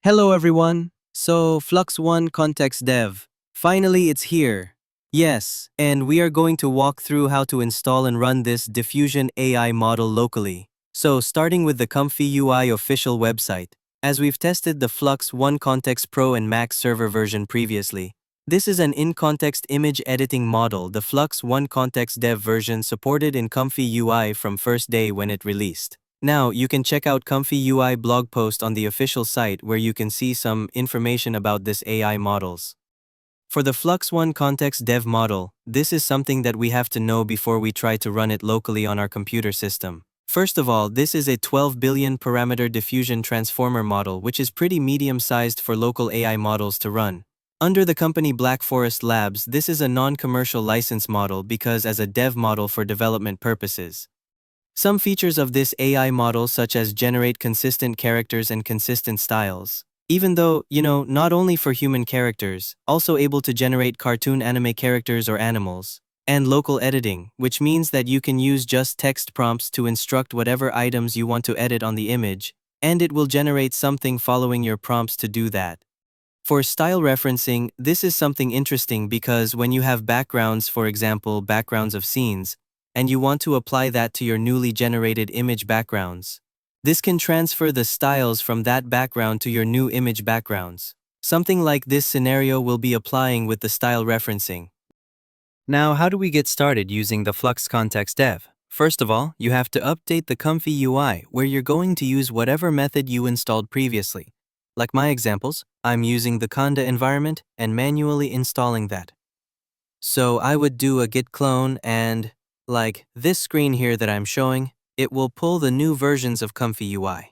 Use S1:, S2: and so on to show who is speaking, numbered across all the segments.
S1: Hello everyone! So, Flux.1 Kontext Dev. Finally, it's here. Yes, and we are going to walk through how to install and run this diffusion AI model locally. So, starting with the ComfyUI official website. As we've tested the Flux.1 Kontext Pro and Max server version previously, this is an in-context image editing model. The Flux.1 Kontext Dev version supported in ComfyUI from first day when it released. Now, you can check out ComfyUI blog post on the official site where you can see some information about this AI models. For the Flux.1 Kontext Dev model, this is something that we have to know before we try to run it locally on our computer system. First of all, this is a 12 billion parameter diffusion transformer model, which is pretty medium-sized for local AI models to run. Under the company Black Forest Labs, this is a non-commercial license model because as a dev model for development purposes. Some features of this AI model such as generate consistent characters and consistent styles. Even though, not only for human characters, also able to generate cartoon anime characters or animals. And local editing, which means that you can use just text prompts to instruct whatever items you want to edit on the image, and it will generate something following your prompts to do that. For style referencing, this is something interesting because when you have backgrounds, for example, backgrounds of scenes, and you want to apply that to your newly generated image backgrounds, this can transfer the styles from that background to your new image backgrounds. Something like this scenario will be applying with the style referencing. Now, how do we get started using the Flux Kontext Dev? First of all, you have to update the ComfyUI where you're going to use whatever method you installed previously. Like my examples, I'm using the Conda environment and manually installing that. So I would do a git clone and, like this screen here that I'm showing, it will pull the new versions of ComfyUI.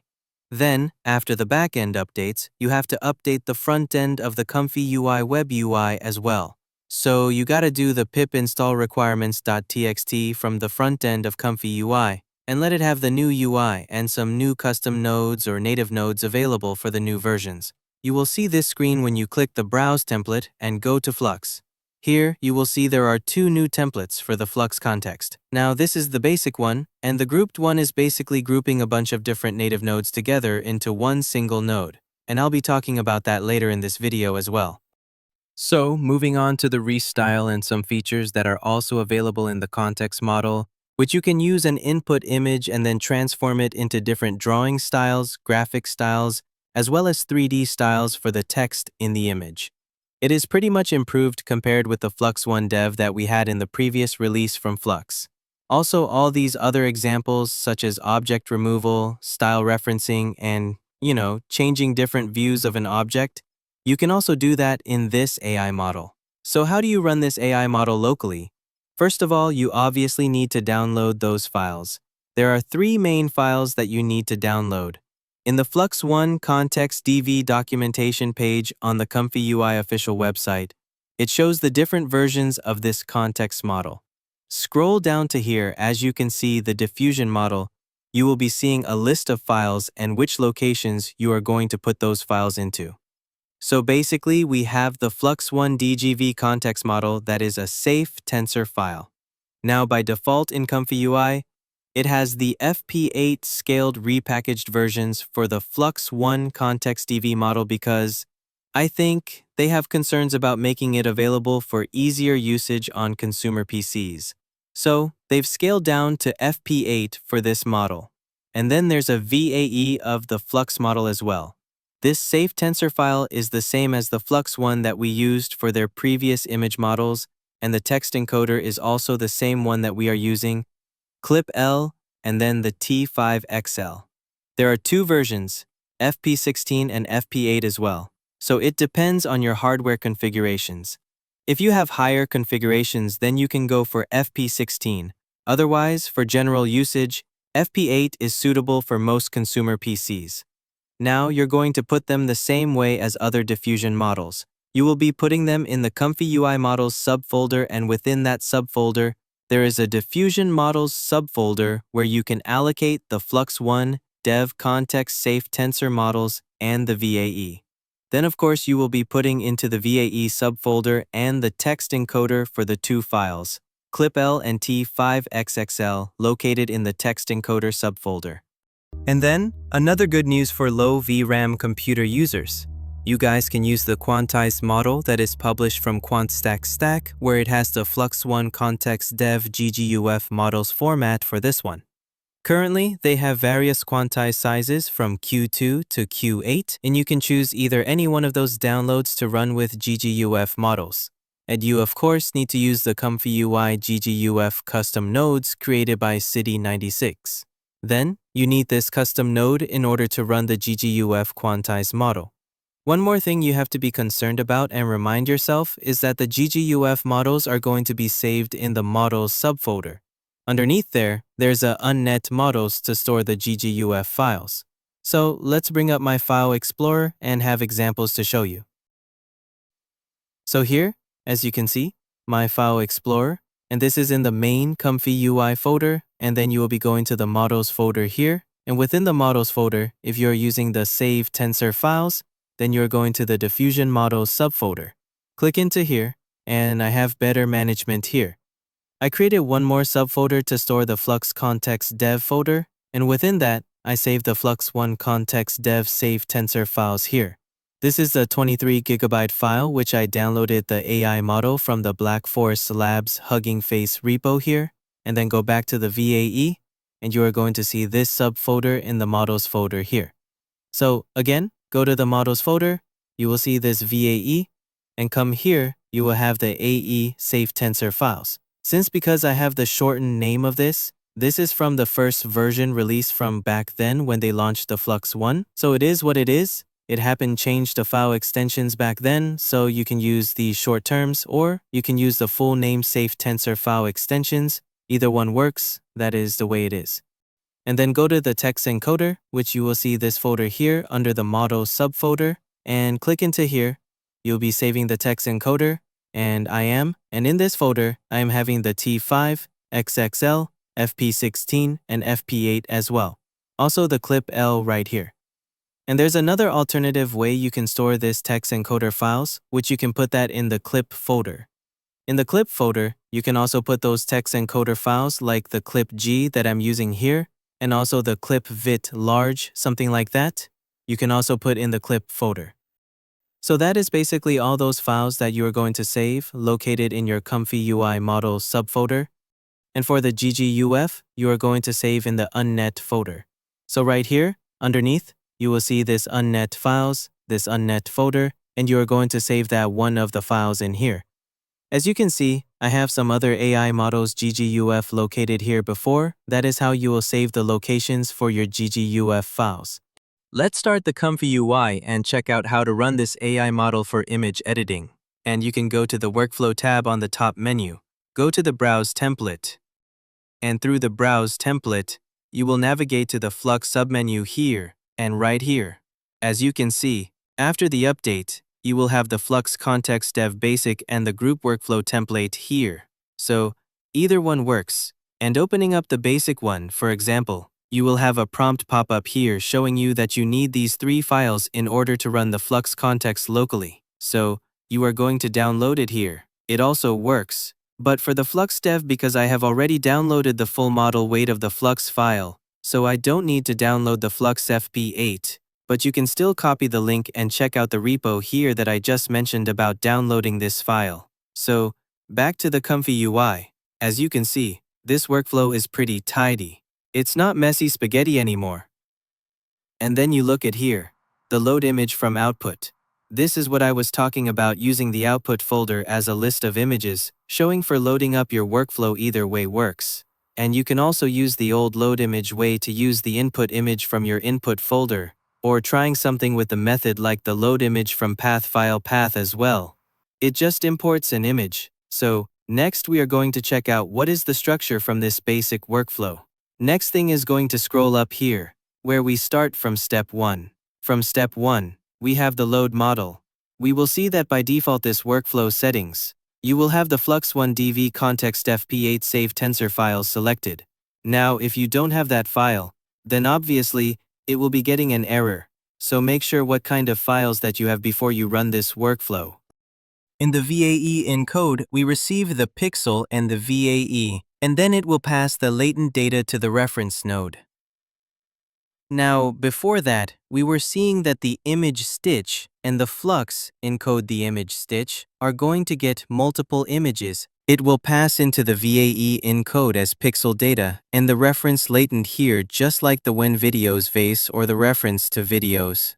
S1: Then, after the backend updates, you have to update the front end of the ComfyUI web UI as well. So you gotta do the pip install requirements.txt from the front end of ComfyUI and let it have the new UI and some new custom nodes or native nodes available for the new versions. You will see this screen when you click the Browse template and go to Flux. Here, you will see there are two new templates for the Flux context. Now, this is the basic one, and the grouped one is basically grouping a bunch of different native nodes together into one single node. And I'll be talking about that later in this video as well. So, moving on to the restyle and some features that are also available in the context model, which you can use an input image and then transform it into different drawing styles, graphic styles, as well as 3D styles for the text in the image. It is pretty much improved compared with the Flux.1 dev that we had in the previous release from Flux. Also, all these other examples such as object removal, style referencing, and, changing different views of an object, you can also do that in this AI model. So how do you run this AI model locally? First of all, you obviously need to download those files. There are three main files that you need to download. In the Flux.1 Kontext Dev documentation page on the ComfyUI official website, it shows the different versions of this context model. Scroll down to here. As you can see the diffusion model, you will be seeing a list of files and which locations you are going to put those files into. So basically, we have the Flux.1 DGV context model that is a safe tensor file. Now by default in ComfyUI, it has the FP8 scaled repackaged versions for the Flux.1 Kontext Dev model because I think they have concerns about making it available for easier usage on consumer PCs. So they've scaled down to FP8 for this model. And then there's a VAE of the Flux model as well. This safe tensor file is the same as the Flux.1 that we used for their previous image models, and the text encoder is also the same one that we are using, clip-L, and then the T5XL. There are two versions, FP16 and FP8 as well, so it depends on your hardware configurations. If you have higher configurations, then you can go for FP16. Otherwise, for general usage, FP8 is suitable for most consumer PCs. Now you're going to put them the same way as other diffusion models. You will be putting them in the ComfyUI models subfolder, and within that subfolder, there is a diffusion models subfolder where you can allocate the Flux.1 dev context safe tensor models and the VAE. Then of course you will be putting into the VAE subfolder and the text encoder for the two files, clip-L and T5XXL, located in the text encoder subfolder. And then, another good news for low VRAM computer users. You guys can use the quantized model that is published from Kontext, where it has the Flux.1 Kontext Dev GGUF models format for this one. Currently, they have various quantized sizes from Q2 to Q8, and you can choose either any one of those downloads to run with GGUF models. And you of course need to use the ComfyUI GGUF custom nodes created by City96. Then, you need this custom node in order to run the GGUF quantized model. One more thing you have to be concerned about and remind yourself is that the GGUF models are going to be saved in the models subfolder. Underneath there's a unnet models to store the GGUF files. So let's bring up my File Explorer and have examples to show you. So here, as you can see, my File Explorer, and this is in the main ComfyUI folder, and then you will be going to the models folder here, and within the models folder, if you're using the save tensor files, then you're going to the diffusion models subfolder. Click into here, and I have better management here. I created one more subfolder to store the Flux Kontext Dev folder, and within that, I saved the Flux.1 Kontext Dev save tensor files here. This is the 23 GB file which I downloaded the AI model from the Black Forest Labs Hugging Face repo here, and then go back to the VAE, and you are going to see this subfolder in the models folder here. So again, go to the models folder, you will see this VAE, and come here, you will have the AE save tensor files. Because I have the shortened name of this is from the first version released from back then when they launched the Flux.1, so it is what it is. It happened changed the file extensions back then, so you can use these short terms, or you can use the full name save tensor file extensions. Either one works, that is the way it is. And then go to the text encoder, which you will see this folder here under the model subfolder, and click into here. You'll be saving the text encoder, and in this folder, I am having the T5, XXL, FP16, and FP8 as well. Also the clip L right here. And there's another alternative way you can store this text encoder files, which you can put that in the clip folder. In the clip folder, you can also put those text encoder files like the clip G that I'm using here, and also the clip vit large, something like that. You can also put in the clip folder. So that is basically all those files that you are going to save located in your ComfyUI model subfolder. And for the GGUF, you are going to save in the unnet folder. So right here, underneath, you will see this unnet files, this unnet folder, and you are going to save that one of the files in here. As you can see, I have some other AI models GGUF located here before. That is how you will save the locations for your GGUF files. Let's start the ComfyUI and check out how to run this AI model for image editing. And you can go to the Workflow tab on the top menu. Go to the Browse Template. And through the Browse Template, you will navigate to the Flux submenu here and right here. As you can see, after the update, you will have the Flux Kontext Dev Basic and the Group Workflow template here. So, either one works. And opening up the basic one, for example, you will have a prompt pop up here showing you that you need these 3 files in order to run the Flux Kontext locally. So, you are going to download it here. It also works. But for the Flux Dev, because I have already downloaded the full model weight of the Flux file, so I don't need to download the Flux FP8. But you can still copy the link and check out the repo here that I just mentioned about downloading this file. So, back to the ComfyUI. As you can see, this workflow is pretty tidy. It's not messy spaghetti anymore. And then you look at here, the load image from output. This is what I was talking about using the output folder as a list of images, showing for loading up your workflow either way works. And you can also use the old load image way to use the input image from your input folder, or trying something with the method like the load image from path file path as well. It just imports an image. So, next we are going to check out what is the structure from this basic workflow. Next thing is going to scroll up here, where we start from step 1. From step 1, we have the load model. We will see that by default this workflow settings, you will have the Flux.1 DV Kontext FP8 save tensor files selected. Now, if you don't have that file, then obviously, it will be getting an error. So make sure what kind of files that you have before you run this workflow. In the VAE encode, we receive the pixel and the VAE, and then it will pass the latent data to the reference node. Now, before that, we were seeing that the image stitch and the flux encode the image stitch are going to get multiple images. It will pass into the VAE encode as pixel data and the reference latent here, just like the when videos vase or the reference to videos.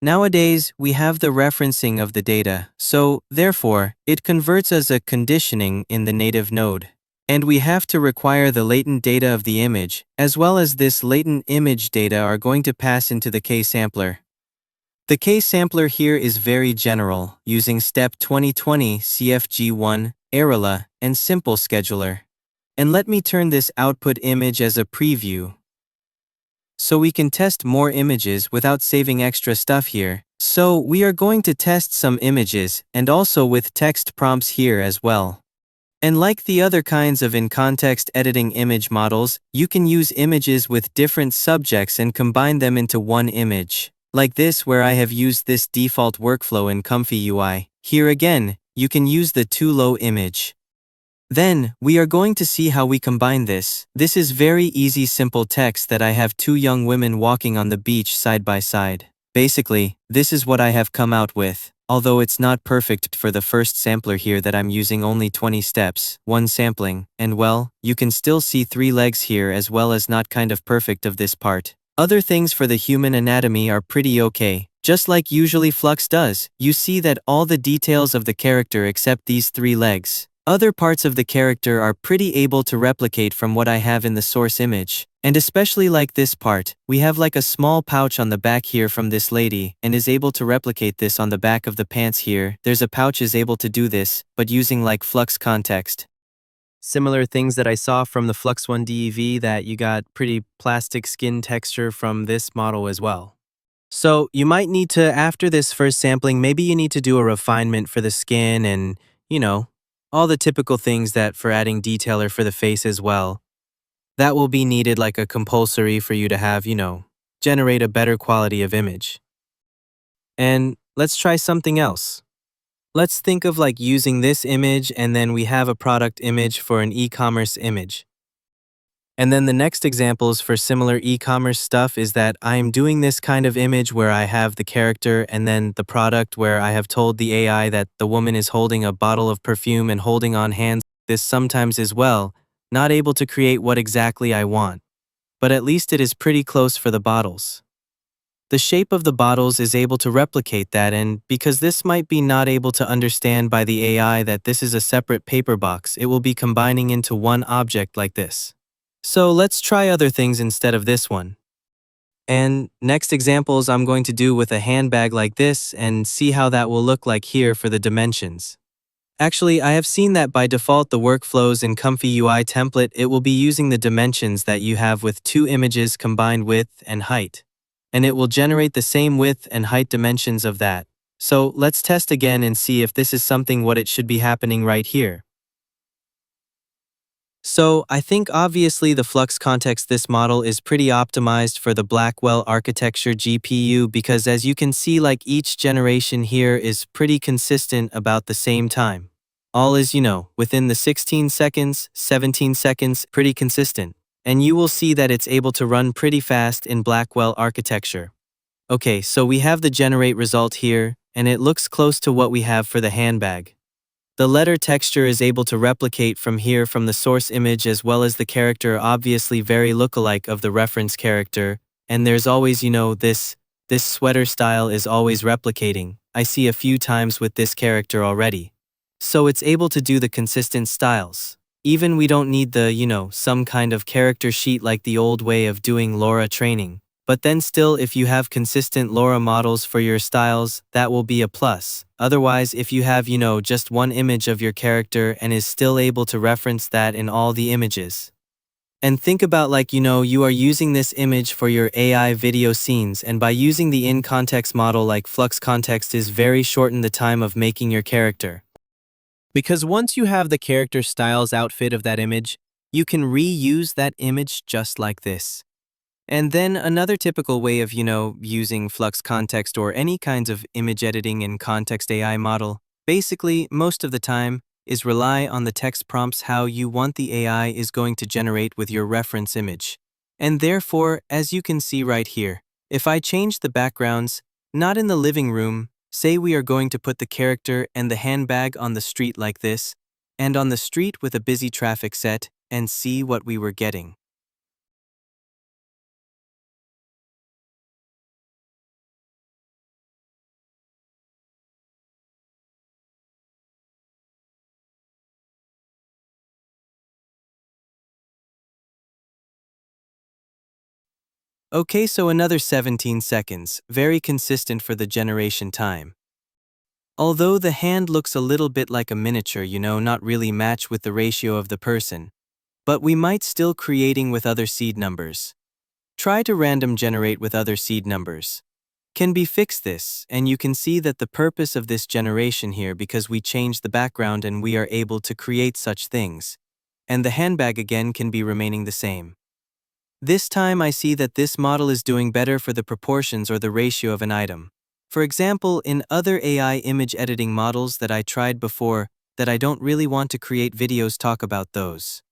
S1: Nowadays, we have the referencing of the data, so therefore, it converts as a conditioning in the native node. And we have to require the latent data of the image, as well as this latent image data are going to pass into the K-sampler. The K-sampler here is very general, using step 2020 CFG1, Arela, and Simple Scheduler. And let me turn this output image as a preview, so we can test more images without saving extra stuff here. So we are going to test some images, and also with text prompts here as well. And like the other kinds of in-context editing image models, you can use images with different subjects and combine them into one image. Like this, where I have used this default workflow in ComfyUI. Here again, you can use the too-low image. Then, we are going to see how we combine this. This is very easy simple text that I have two young women walking on the beach side by side. Basically, this is what I have come out with. Although it's not perfect for the first sampler here that I'm using only 20 steps, one sampling, and well, you can still see 3 legs here as well as not kind of perfect of this part. Other things for the human anatomy are pretty okay. Just like usually Flux does, you see that all the details of the character except these 3 legs. Other parts of the character are pretty able to replicate from what I have in the source image. And especially like this part, we have like a small pouch on the back here from this lady, and is able to replicate this on the back of the pants here. There's a pouch is able to do this, but using like Flux context. Similar things that I saw from the Flux.1 DEV, that you got pretty plastic skin texture from this model as well. So you might need to, after this first sampling, maybe you need to do a refinement for the skin and, all the typical things that for adding detailer for the face as well. That will be needed like a compulsory for you to have, generate a better quality of image. And let's try something else. Let's think of like using this image and then we have a product image for an e-commerce image. And then the next examples for similar e-commerce stuff is that I'm doing this kind of image where I have the character and then the product where I have told the AI that the woman is holding a bottle of perfume and holding on hands. This sometimes as well, not able to create what exactly I want, but at least it is pretty close for the bottles. The shape of the bottles is able to replicate that, and because this might be not able to understand by the AI that this is a separate paper box, it will be combining into one object like this. So let's try other things instead of this one. And next examples I'm going to do with a handbag like this and see how that will look like here for the dimensions. Actually, I have seen that by default the workflows in ComfyUI template, it will be using the dimensions that you have with 2 images combined width and height. And it will generate the same width and height dimensions of that. So let's test again and see if this is something what it should be happening right here. So I think obviously the Flux context this model is pretty optimized for the Blackwell architecture GPU, because as you can see like each generation here is pretty consistent about the same time. All is, within the 16 seconds, 17 seconds, pretty consistent. And you will see that it's able to run pretty fast in Blackwell architecture. Okay, so we have the generate result here, and it looks close to what we have for the handbag. The letter texture is able to replicate from here from the source image as well as the character, obviously very lookalike of the reference character, and there's always, this sweater style is always replicating. I see a few times with this character already. So it's able to do the consistent styles. Even we don't need the, some kind of character sheet like the old way of doing LoRa training. But then still, if you have consistent LoRa models for your styles, that will be a plus. Otherwise, if you have, just one image of your character and is still able to reference that in all the images. And think about like, you are using this image for your AI video scenes, and by using the in-context model like Flux Context is very shorten the time of making your character. Because once you have the character styles outfit of that image, you can reuse that image just like this. And then another typical way of, using Flux Context or any kinds of image editing in Kontext AI model, basically, most of the time, is rely on the text prompts how you want the AI is going to generate with your reference image. And therefore, as you can see right here, if I change the backgrounds, not in the living room, say we are going to put the character and the handbag on the street like this, and on the street with a busy traffic set, and see what we were getting. Okay, so another 17 seconds, very consistent for the generation time. Although the hand looks a little bit like a miniature, not really match with the ratio of the person, but we might still creating with other seed numbers. Try to random generate with other seed numbers. Can be fix this, and you can see that the purpose of this generation here because we changed the background and we are able to create such things. And the handbag again can be remaining the same. This time I see that this model is doing better for the proportions or the ratio of an item. For example, in other AI image editing models that I tried before, that I don't really want to create videos talk about those.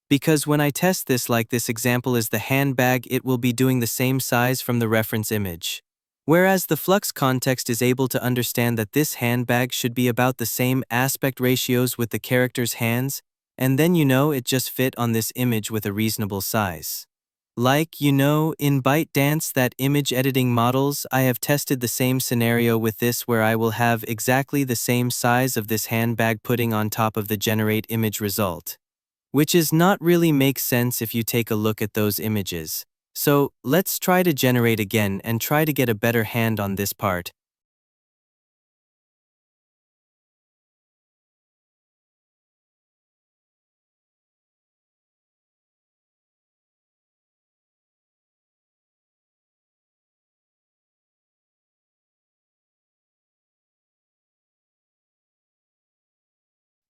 S1: Because when I test this like this example is the handbag, it will be doing the same size from the reference image. Whereas the Flux context is able to understand that this handbag should be about the same aspect ratios with the character's hands, and then it just fit on this image with a reasonable size. Like, in ByteDance that image editing models, I have tested the same scenario with this where I will have exactly the same size of this handbag putting on top of the generate image result. Which is not really makes sense if you take a look at those images. So, let's try to generate again and try to get a better hand on this part.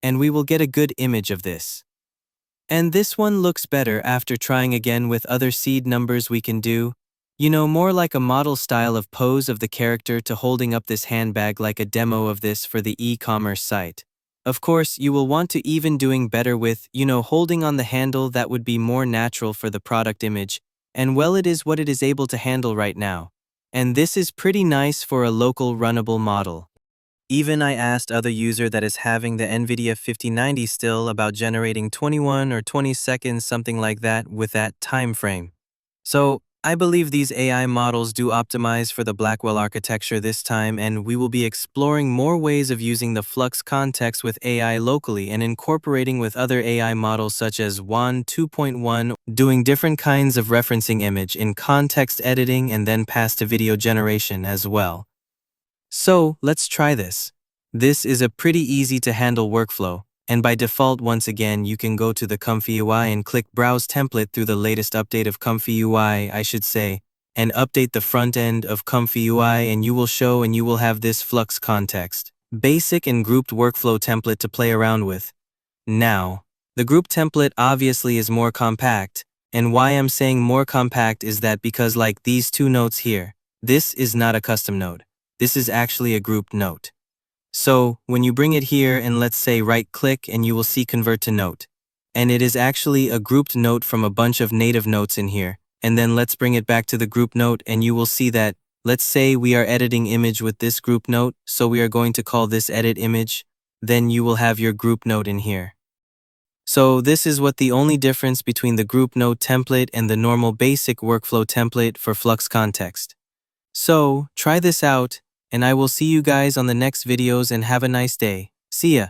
S1: And we will get a good image of this. And this one looks better after trying again with other seed numbers we can do. More like a model style of pose of the character to holding up this handbag like a demo of this for the e-commerce site. Of course, you will want to even doing better with, holding on the handle that would be more natural for the product image, and well it is what it is able to handle right now. And this is pretty nice for a local runnable model. Even I asked other user that is having the NVIDIA 5090 still about generating 21 or 20 seconds something like that with that time frame. So, I believe these AI models do optimize for the Blackwell architecture this time, and we will be exploring more ways of using the Flux context with AI locally and incorporating with other AI models such as WAN 2.1, doing different kinds of referencing image in context editing and then pass to video generation as well. So, let's try this. This is a pretty easy to handle workflow, and by default once again you can go to the ComfyUI and click Browse Template through the latest update of ComfyUI, I should say, and update the front end of ComfyUI and you will show and you will have this Flux context, basic and grouped workflow template to play around with. Now, the group template obviously is more compact, and why I'm saying more compact is that because like these two notes here, this is not a custom node. This is actually a grouped note. So, when you bring it here and let's say right-click and you will see Convert to Note. And it is actually a grouped note from a bunch of native notes in here. And then let's bring it back to the group note and you will see that, let's say we are editing image with this group note, so we are going to call this edit image, then you will have your group note in here. So this is what the only difference between the group note template and the normal basic workflow template for Flux context. So, try this out, and I will see you guys on the next videos and have a nice day. See ya!